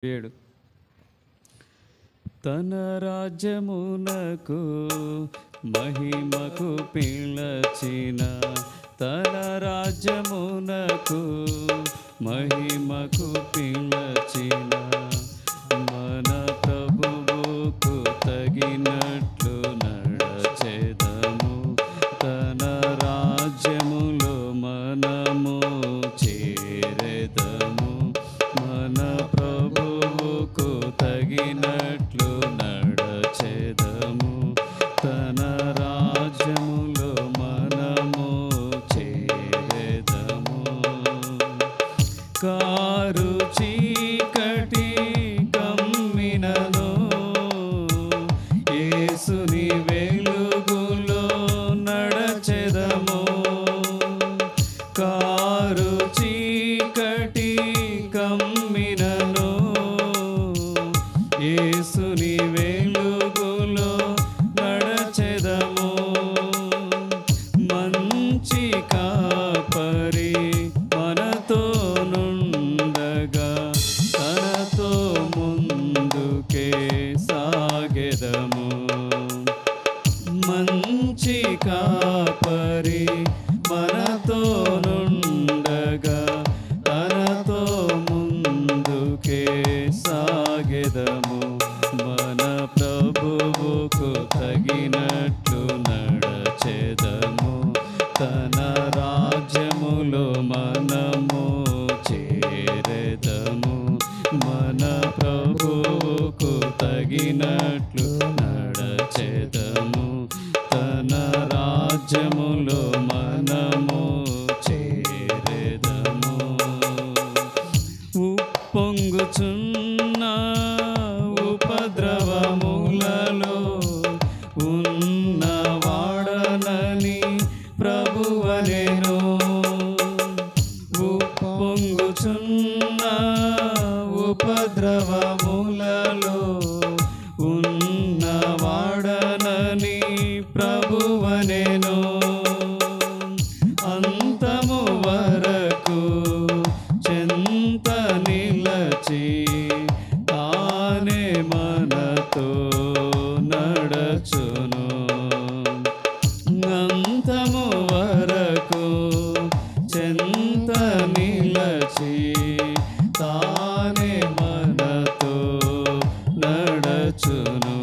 7 తన రాజ్యమునకు మహిమకు పిలచిన తన రాజ్యమునకు మహిమకు పిలచిన మన ప్రభువుకు తగినట్లు నడచెదము. తన రాజ్యములో మనము చేరెదము. మన ప్రభువుకు తగినట్లు నడచెదము. తన రాజ్యములో మనము చేరెదము. కారు చీకటి కమ్మినను యేసుని వెలుగులో నడచెదము. కారు చీకటి కమ్మినను యేసుని వెలుగులో నడచెదము. మంచి కాపరి మనతో నుండగా తనతో ముందుకే సాగెదము. మంచి కాపరి మనతో నుండగా తనతో ముందుకే సాగెదము. మన ప్రభువుకు తగినట్లు నడచెదము. తన రాజ్యములో మనము చేరెదము. మన ప్రభువుకు తగినట్లు నడచెదము. తన రాజ్యములో మనము చేరెదము. ఉప్పొంగుచున్న ఉపద్రవములలో ఉన్నవాడనని ప్రభువనెను. ఉప్పొంగుచున్న ఉపద్రవములలో ఉన్నవాడనని ప్రభువనెను. అంతము వరకు చెంత నిలచి తానే మనతో నడచును. అంతము వరకు చెంత నిలచి తానే మనతో నడచును.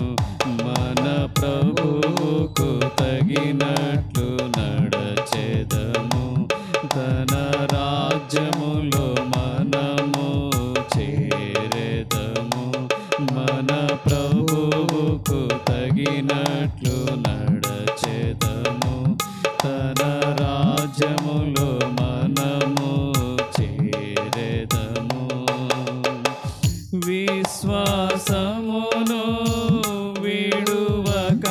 మన ప్రభువుకు తగినట్లు నడచెదము. తన రాజ్యములో మనము చేరెదము. మన ప్రభువుకు తగినట్లు నడచెదము. తన రాజ్యములో మనము చేరెదము. విశ్వాసమును విడువక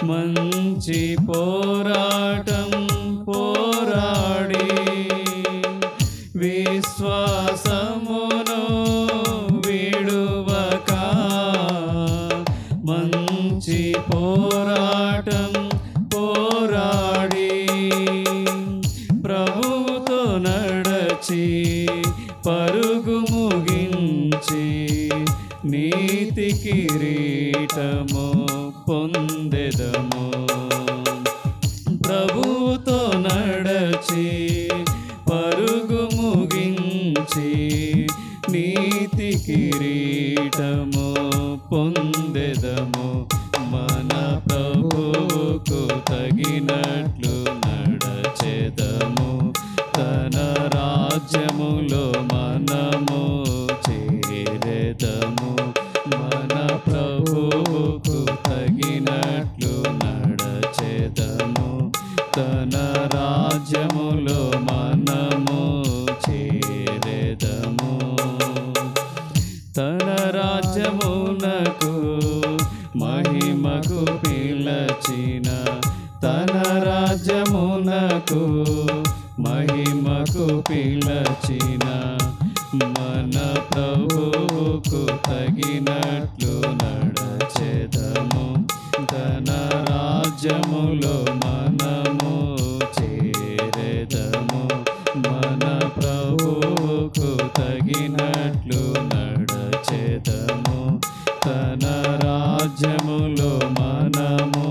మంచి పోరాటం పోరాడి విశ్వాసమును విడువక మంచి పోరాటం పోరాడి ప్రభువుతో నడచి పరుగు ముగించి నీతి కిరీటము పొందెదము. ప్రభువుతో నడచి పరుగు ముగించి నీతి కిరీటము పొందెదము. మన ప్రభువుకు తగినట్లు నడచెదము. తన రాజ్యములో మనము చేరెదము. మన ప్రభువుకు తగినట్లు నడచెదము. తన రాజ్యములో మనము చేరెదము. తన రాజ్యమునకు మహిమకు పిలచిన తన రాజ్యమునకు మహిమకు పిలచిన మన ప్రభువుకు తగినట్లు నడచెదము. తన రాజ్యములో మనము చేరెదము. మన ప్రభువుకు తగినట్లు నడచెదము తన రాజ్యములో మనము